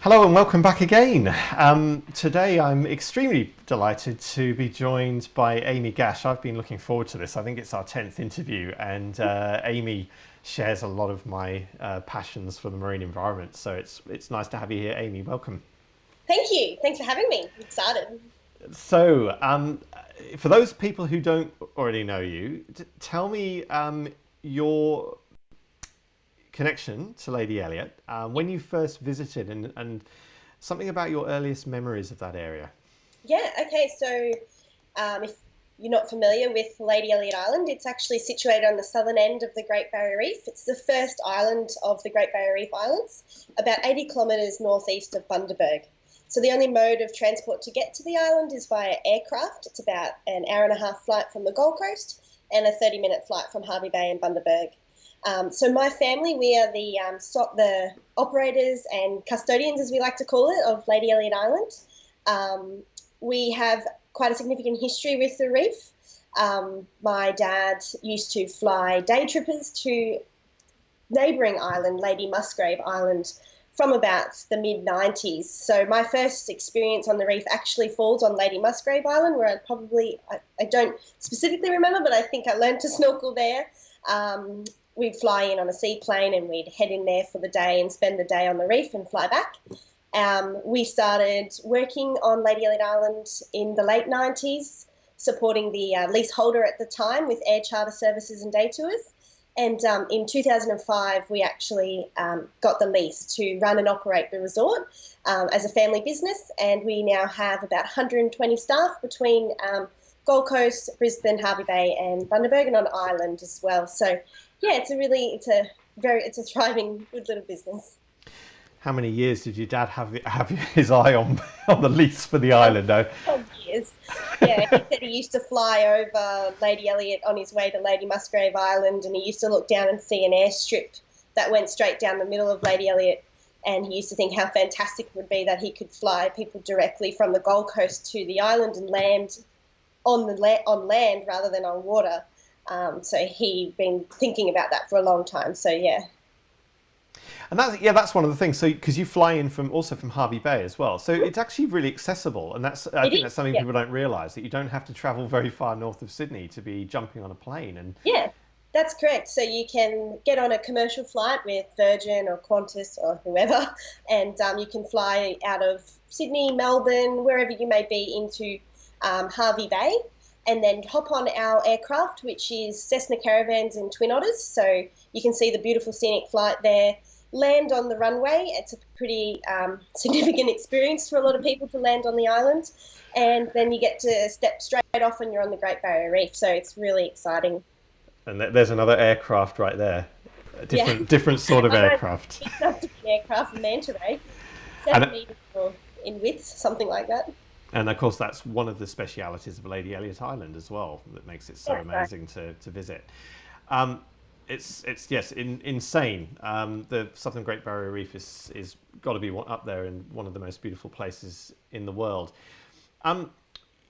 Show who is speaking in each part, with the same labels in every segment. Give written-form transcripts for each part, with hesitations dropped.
Speaker 1: Hello and welcome back again. Today I'm extremely delighted to be joined by Amy Gash. I've been looking forward to this. I think it's our 10th interview, and Amy shares a lot of my passions for the marine environment. So it's nice to have you here, Amy. Welcome.
Speaker 2: Thank you. Thanks for having me. I'm excited.
Speaker 1: So, for those people who don't already know you, tell me your connection to Lady Elliot, when you first visited, and something about your earliest memories of that area.
Speaker 2: Yeah, okay. If you're not familiar with Lady Elliot Island, it's actually situated on the southern end of the Great Barrier Reef. It's the first island of the Great Barrier Reef Islands, about 80 kilometres northeast of Bundaberg. So the only mode of transport to get to the island is via aircraft. It's about an hour and a half flight from the Gold Coast and a 30-minute flight from Hervey Bay and Bundaberg. So my family, we are the operators and custodians, as we like to call it, of Lady Elliot Island. We have quite a significant history with the reef. My dad used to fly day trippers to neighbouring island, Lady Musgrave Island, from about the mid 90s. So my first experience on the reef actually falls on Lady Musgrave Island, where I don't specifically remember, but I think I learned to snorkel there. We'd fly in on a seaplane and we'd head in there for the day and spend the day on the reef and fly back. We started working on Lady Elliot Island in the late 90s, supporting the leaseholder at the time with air charter services and day tours. And in 2005, we actually got the lease to run and operate the resort as a family business. And we now have about 120 staff between Gold Coast, Brisbane, Hervey Bay, and Bundaberg, and on Island as well. So, yeah, it's a thriving, good little business.
Speaker 1: How many years did your dad have his eye on the lease for the
Speaker 2: Oh,
Speaker 1: island? Though?
Speaker 2: 12 years. Yeah, he said he used to fly over Lady Elliot on his way to Lady Musgrave Island, and he used to look down and see an airstrip that went straight down the middle of Lady Elliot. And he used to think how fantastic it would be that he could fly people directly from the Gold Coast to the island and land on land rather than on water. So he'd been thinking about that for a long time. So yeah,
Speaker 1: And that's one of the things. So because you fly in from Hervey Bay as well, so it's actually really accessible, and I
Speaker 2: it
Speaker 1: think
Speaker 2: is.
Speaker 1: that's something
Speaker 2: Yeah,
Speaker 1: people don't realise, that you don't have to travel very far north of Sydney to be jumping on a plane. And
Speaker 2: yeah, that's correct. So you can get on a commercial flight with Virgin or Qantas or whoever, and you can fly out of Sydney, Melbourne, wherever you may be, into Hervey Bay, and then hop on our aircraft, which is Cessna Caravans and Twin Otters. So you can see the beautiful scenic flight there. Land on the runway. It's a pretty significant experience for a lot of people to land on the island, and then you get to step straight off and you're on the Great Barrier Reef. So it's really exciting.
Speaker 1: there's another aircraft right there, a
Speaker 2: Yeah,
Speaker 1: different sort of
Speaker 2: I know
Speaker 1: aircraft.
Speaker 2: it's up to an aircraft, Manta Ray,
Speaker 1: And
Speaker 2: 7 meters or in width, something like that.
Speaker 1: and of course that's one of the specialities of Lady Elliot Island as well, that makes it so
Speaker 2: That's right.
Speaker 1: amazing to visit. Um, it's yes, insane. The Southern Great Barrier Reef is got to be up there in one of the most beautiful places in the world. Um,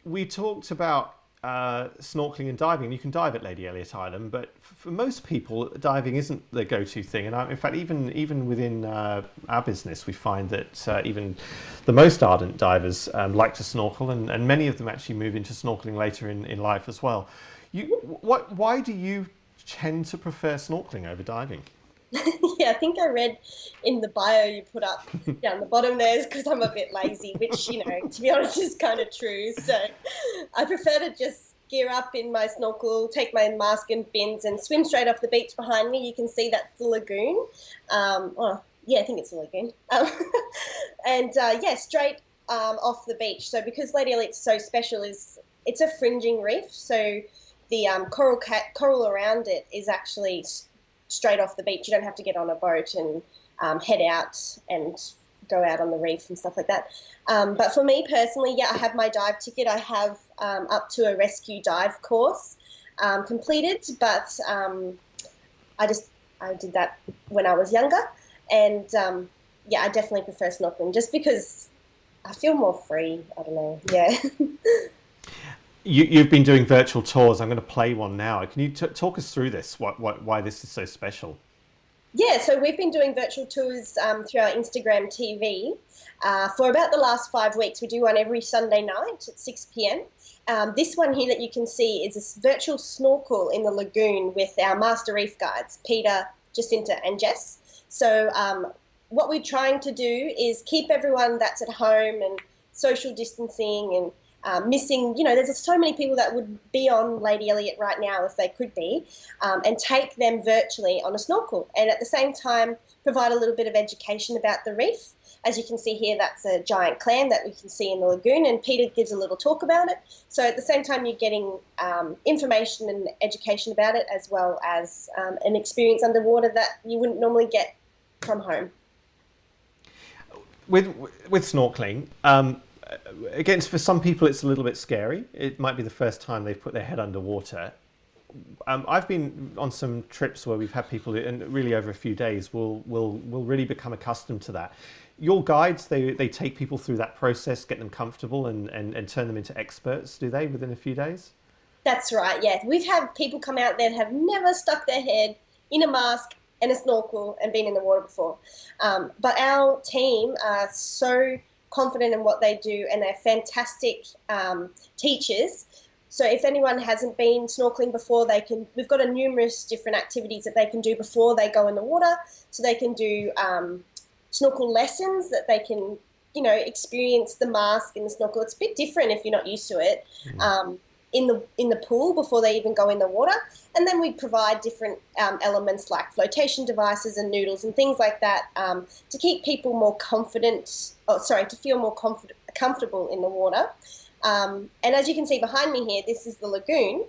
Speaker 1: we talked about snorkeling and diving. You can dive at Lady Elliot Island, but for most people, diving isn't the go-to thing. And in fact, even within our business, we find that even the most ardent divers like to snorkel, and many of them actually move into snorkeling later in life as well. Why do you tend to prefer snorkeling over diving?
Speaker 2: Yeah, I think I read in the bio you put up down the bottom there is because I'm a bit lazy, which, to be honest, is kind of true. So I prefer to just gear up in my snorkel, take my mask and fins, and swim straight off the beach behind me. You can see that's the lagoon. Yeah, I think it's the lagoon. And yeah, straight off the beach. So because Lady Elliot's so special, is it's a fringing reef. So the coral around it is actually straight off the beach. You don't have to get on a boat and head out and go out on the reef and stuff like that. But for me personally, yeah, I have my dive ticket. I have up to a rescue dive course completed, but I just I did that when I was younger, and yeah, I definitely prefer snorkeling just because I feel more free. I don't know. Yeah.
Speaker 1: You've been doing virtual tours. I'm going to play one now. Can you talk us through this? Why this is so special?
Speaker 2: Yeah, so we've been doing virtual tours through our Instagram TV for about the last 5 weeks. We do one every Sunday night at 6 p.m. This one here that you can see is a virtual snorkel in the lagoon with our master reef guides, Peter, Jacinta, and Jess. So what we're trying to do is keep everyone that's at home and social distancing and missing, there's so many people that would be on Lady Elliot right now if they could be, and take them virtually on a snorkel. And at the same time, provide a little bit of education about the reef. As you can see here, that's a giant clam that we can see in the lagoon, and Peter gives a little talk about it. So at the same time, you're getting information and education about it, as well as an experience underwater that you wouldn't normally get from home.
Speaker 1: With snorkeling, again, for some people it's a little bit scary. It might be the first time they've put their head underwater. I've been on some trips where we've had people, and really over a few days, will really become accustomed to that. Your guides, they take people through that process, get them comfortable, and turn them into experts, do they, within a few days?
Speaker 2: That's right, yeah. We've had people come out there that have never stuck their head in a mask and a snorkel and been in the water before. But our team are so confident in what they do, and they're fantastic teachers. So if anyone hasn't been snorkeling before, we've got a numerous different activities that they can do before they go in the water. So they can do snorkel lessons that they can, experience the mask and the snorkel. It's a bit different if you're not used to it. In the pool before they even go in the water, and then we provide different elements like flotation devices and noodles and things like that to keep people more confident. To feel more comfortable in the water. And as you can see behind me here, this is the lagoon,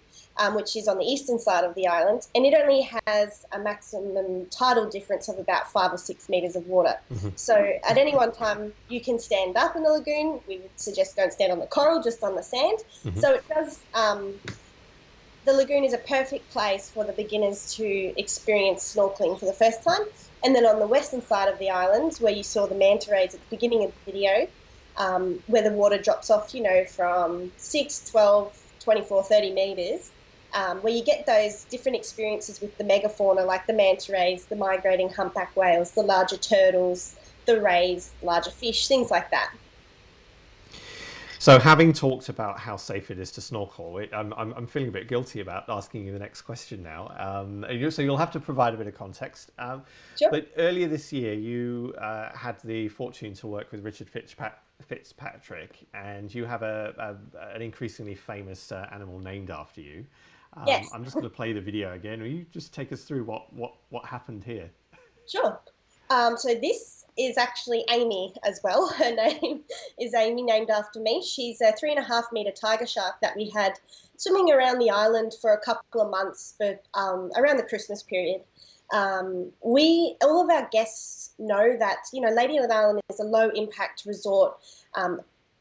Speaker 2: which is on the eastern side of the island, and it only has a maximum tidal difference of about 5 or 6 meters of water. So at any one time, you can stand up in the lagoon. We would suggest don't stand on the coral, just on the sand. So it does. The lagoon is a perfect place for the beginners to experience snorkeling for the first time. And then on the western side of the island, where you saw the Manta Rays at the beginning of the video, where the water drops off, from 6, 12, 24, 30 meters, where you get those different experiences with the megafauna like the manta rays, the migrating humpback whales, the larger turtles, the rays, larger fish, things like that.
Speaker 1: So having talked about how safe it is to snorkel, I'm feeling a bit guilty about asking you the next question now. So you'll have to provide a bit of context.
Speaker 2: Sure.
Speaker 1: But earlier this year, you had the fortune to work with Richard Fitzpatrick, and you have an increasingly famous animal named after you.
Speaker 2: Yes.
Speaker 1: I'm just going to play the video again. Will you just take us through what happened here?
Speaker 2: Sure. So this is actually Amy as well. Her name is Amy, named after me. She's a 3.5-meter tiger shark that we had swimming around the island for a couple of months for around the Christmas period. All of our guests know that, Lady Elliot Island is a low impact resort.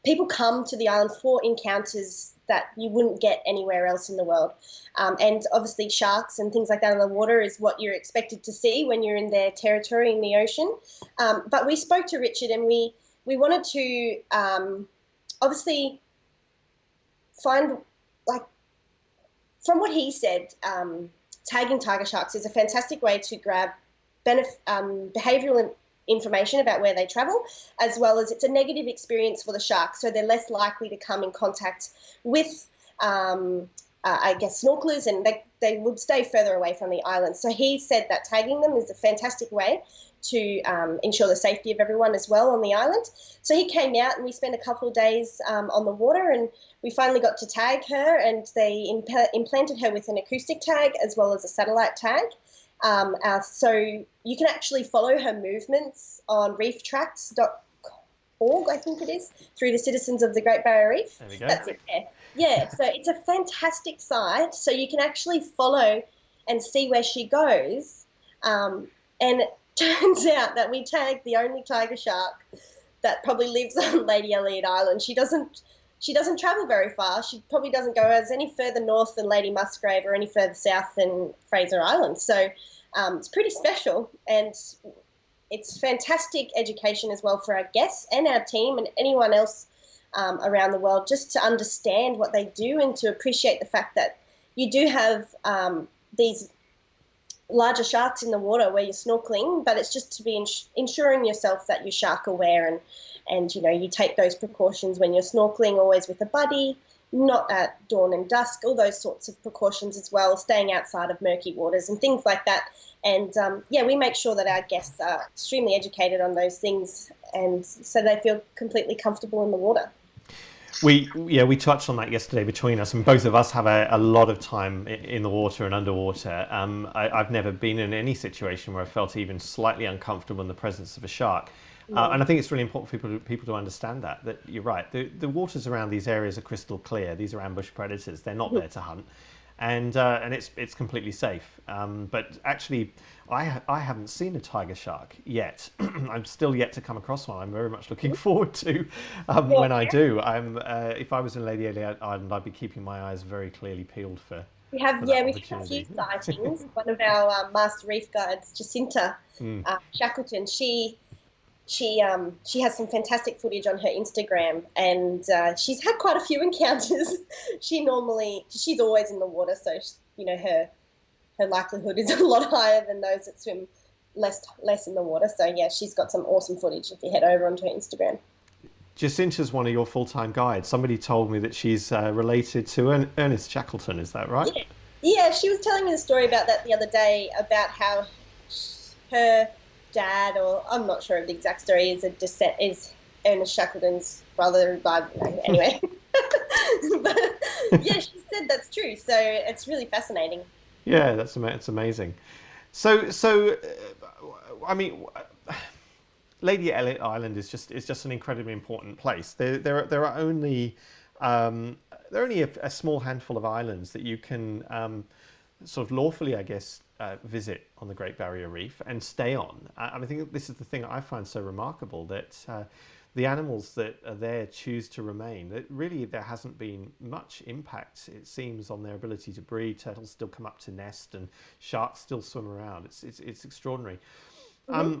Speaker 2: People come to the island for encounters that you wouldn't get anywhere else in the world. And obviously sharks and things like that in the water is what you're expected to see when you're in their territory in the ocean. But we spoke to Richard, and we wanted to obviously find, from what he said, tagging tiger sharks is a fantastic way to grab behavioural information about where they travel, as well as it's a negative experience for the shark, so they're less likely to come in contact with snorkelers, and they would stay further away from the island. So he said that tagging them is a fantastic way to ensure the safety of everyone as well on the island. So he came out, and we spent a couple of days on the water, and we finally got to tag her, and they implanted her with an acoustic tag as well as a satellite tag. So you can actually follow her movements on reeftracks.org, I think it is, through the citizens of the Great Barrier Reef.
Speaker 1: There we go.
Speaker 2: That's it there. Yeah, so it's a fantastic site. So you can actually follow and see where she goes. And it turns out that we tagged the only tiger shark that probably lives on Lady Elliot Island. She doesn't travel very far. She probably doesn't go any further north than Lady Musgrave or any further south than Fraser Island. So it's pretty special, and it's fantastic education as well for our guests and our team and anyone else around the world, just to understand what they do and to appreciate the fact that you do have these larger sharks in the water where you're snorkeling, but it's just to be ensuring yourself that you're shark aware, and you take those precautions when you're snorkeling, always with a buddy, not at dawn and dusk, all those sorts of precautions as well, staying outside of murky waters and things like that. And we make sure that our guests are extremely educated on those things, and so they feel completely comfortable in the water.
Speaker 1: We touched on that yesterday between us, and both of us have a lot of time in the water and underwater. I've never been in any situation where I felt even slightly uncomfortable in the presence of a shark. And I think it's really important for people to understand that you're right. The waters around these areas are crystal clear. These are ambush predators. They're not there to hunt, and it's completely safe. But actually, I haven't seen a tiger shark yet. I'm still yet to come across one. I'm very much looking forward to when I do. If I was in Lady Elliot Island, I'd be keeping my eyes very clearly peeled for.
Speaker 2: We've had a few sightings. One of our master reef guides, Jacinta Shackleton, she has some fantastic footage on her Instagram, and she's had quite a few encounters. She's always in the water, so her likelihood is a lot higher than those that swim less in the water. So yeah, she's got some awesome footage if you head over onto her Instagram.
Speaker 1: Jacinta's one of your full-time guides. Somebody told me that she's related to Ernest Shackleton. Is that right?
Speaker 2: Yeah, she was telling me the story about that the other day, about how her dad, or I'm not sure of the exact story, is Ernest Shackleton's brother. Anyway, but yeah, she said that's true. So it's really fascinating.
Speaker 1: Yeah, it's amazing. So I mean, Lady Elliot Island is just an incredibly important place. There are only a small handful of islands that you can sort of lawfully, I guess, visit on the Great Barrier Reef and stay on. I think this is the thing I find so remarkable, that the animals that are there choose to remain. That really there hasn't been much impact, it seems, on their ability to breed. Turtles still come up to nest, and sharks still swim around. It's extraordinary.
Speaker 2: Mm-hmm.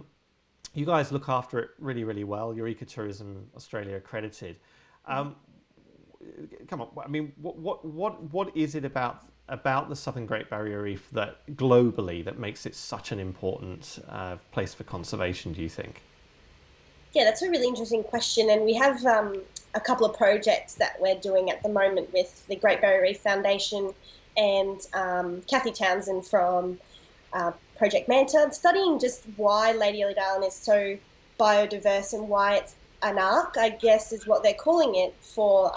Speaker 1: You guys look after it really, really well. You're Ecotourism Australia accredited. Come on, I mean, what is it about the Southern Great Barrier Reef that globally that makes it such an important place for conservation, do you think?
Speaker 2: Yeah, that's a really interesting question, and we have a couple of projects that we're doing at the moment with the Great Barrier Reef Foundation and Kathy Townsend from Project Manta, studying just why Lady Elliot Island is so biodiverse and why it's an ark, I guess is what they're calling it, for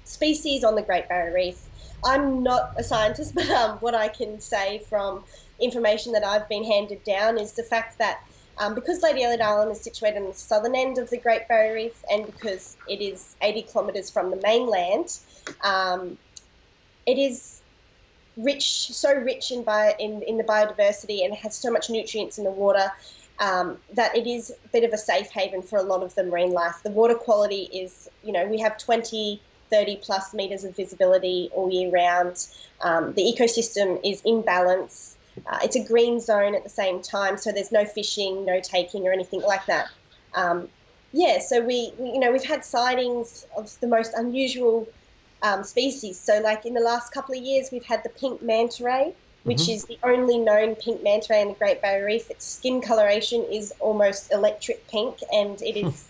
Speaker 2: species on the Great Barrier Reef. I'm not a scientist, but what I can say from information that I've been handed down is the fact that because Lady Elliot Island is situated on the southern end of the Great Barrier Reef, and because it is 80 kilometres from the mainland, it is so rich in the biodiversity, and has so much nutrients in the water that it is a bit of a safe haven for a lot of the marine life. The water quality is, we have 20, 30 plus metres of visibility all year round. The ecosystem is in balance. It's a green zone at the same time, so there's no fishing, no taking or anything like that. So we've had sightings of the most unusual species. So like in the last couple of years, we've had the pink Manta Ray, which is the only known pink Manta Ray in the Great Barrier Reef. Its skin coloration is almost electric pink, and it is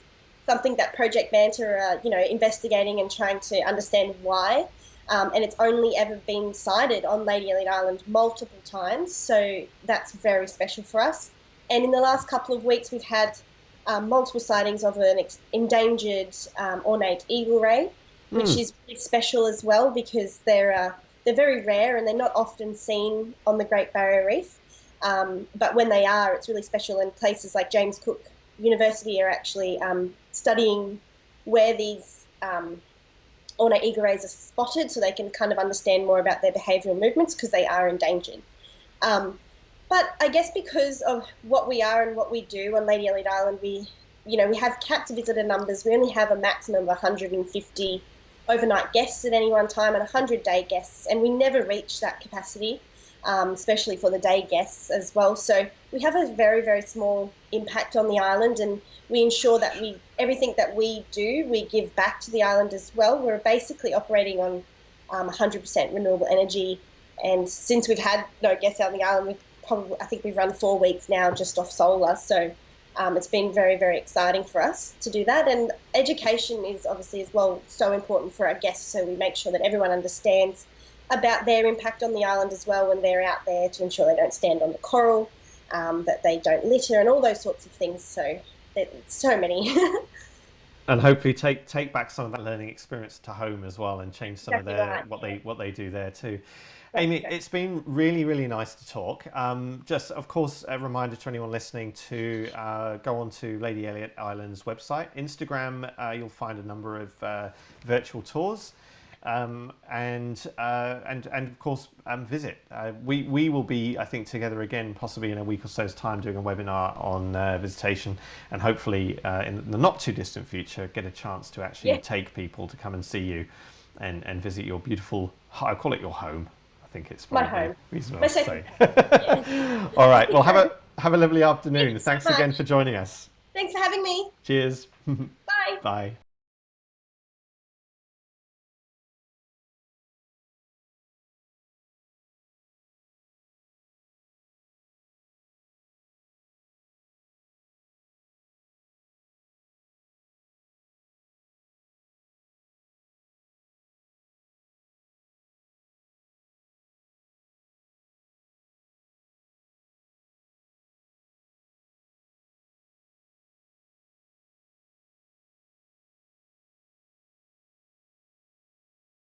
Speaker 2: something that Project Manta are, investigating and trying to understand why. And it's only ever been sighted on Lady Elliot Island multiple times, so that's very special for us. And in the last couple of weeks, we've had multiple sightings of an endangered ornate eagle ray, which is really special as well, because they're very rare and they're not often seen on the Great Barrier Reef. But when they are, it's really special, and places like James Cook University are actually studying where these ornate eagle rays are spotted, so they can kind of understand more about their behavioural movements, because they are endangered. But I guess because of what we are and what we do on Lady Elliot Island, we have capped visitor numbers. We only have a maximum of 150 overnight guests at any one time, and 100-day guests, and we never reach that capacity, especially for the day guests as well. So we have a very, very small impact on the island, and we ensure that everything that we do, we give back to the island as well. We're basically operating on 100% renewable energy, and since we've had no guests out on the island, we've probably, I think we've run 4 weeks now just off solar. So it's been very, very exciting for us to do that. And education is obviously as well so important for our guests. So we make sure that everyone understands about their impact on the island as well when they're out there, to ensure they don't stand on the coral, that they don't litter, and all those sorts of things. So so many.
Speaker 1: And hopefully take back some of that learning experience to home as well, and change some
Speaker 2: Exactly
Speaker 1: of their
Speaker 2: right.
Speaker 1: what they do there too.
Speaker 2: Yeah,
Speaker 1: Amy,
Speaker 2: exactly.
Speaker 1: it's been really, really nice to talk. Just, of course, a reminder to anyone listening to go on to Lady Elliot Island's website. Instagram, you'll find a number of virtual tours. And of course, visit. We will be, I think, together again, possibly in a week or so's time, doing a webinar on visitation, and hopefully in the not too distant future, get a chance to actually
Speaker 2: Yeah,
Speaker 1: take people to come and see you, and visit your beautiful, I call it your home. I think it's
Speaker 2: my
Speaker 1: probably
Speaker 2: home,
Speaker 1: reasonable
Speaker 2: my
Speaker 1: to
Speaker 2: second
Speaker 1: say.
Speaker 2: home. Yeah.
Speaker 1: All right. Well,
Speaker 2: Thank
Speaker 1: have a lovely
Speaker 2: you
Speaker 1: afternoon.
Speaker 2: so
Speaker 1: Thanks again
Speaker 2: much.
Speaker 1: for joining us.
Speaker 2: Thanks for having me.
Speaker 1: Cheers.
Speaker 2: Bye.
Speaker 1: Bye.